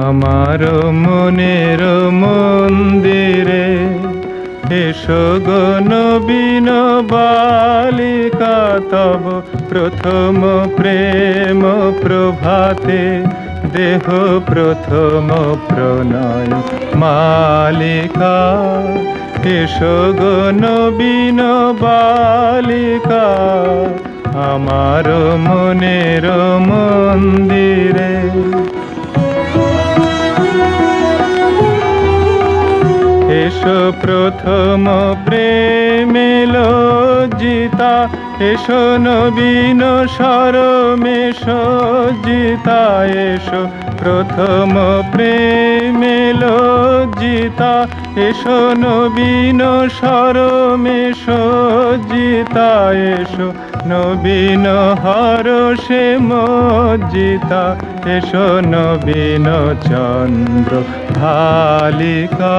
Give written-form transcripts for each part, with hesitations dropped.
আমার মনের মন্দিরে এসো গো নবীন বালিকা, তব প্রথম প্রেম প্রভাতে দেহ প্রথম প্রণয় মালিকা। এসো গো নবীন বালিকা, আমার মনের মন্দিরে। এসো প্রথম প্রেমে লজ্জিতা, এসো নবীন সরমে সজ্জিতা। এসো প্রথম প্রেমে লজ্জিতা, এসো নবীন সরমে সজ্জিতা। এসো নবীন হরষে মজ্জিতা, এসো নবীন চন্দ্র ভালিকা।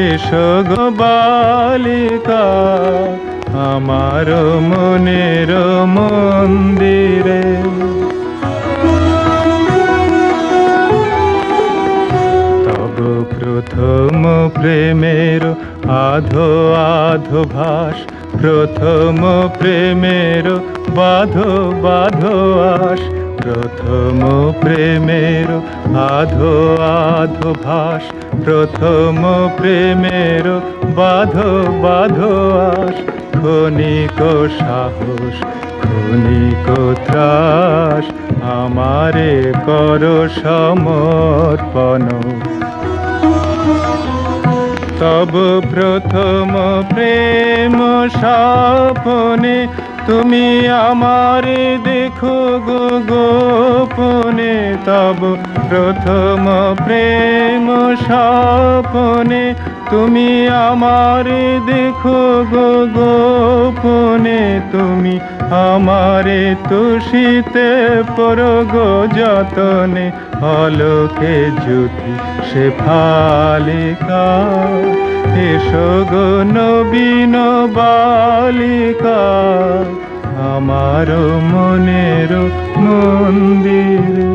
এসো গো বালিকা, আমার মনের মন্দিরে। তব প্রথম প্রেমের আধো আধো ভাস, প্রথম প্রেমের বাধো বাধো আস। প্রথম প্রেমের আধো আধো ভাস, প্রথম প্রেমের বাধো বাধো আস। ক্ষণিক সাহস ক্ষণিক ত্রাস, আমারে কর সমর্পণ। তব প্রথম প্রেম স্বপনে তুমি আমারে দেখো গো গোপনে। তব প্রথম প্রেম স্বপনে তুমি আমারে দেখো গো গোপনে। তুমি আমারে তুষিতে পরগো যতনে, অলোকে জ্যোতি সে ফালিকা। এসো গো নবীন বালিকা, আমার মনের মন্দিরে।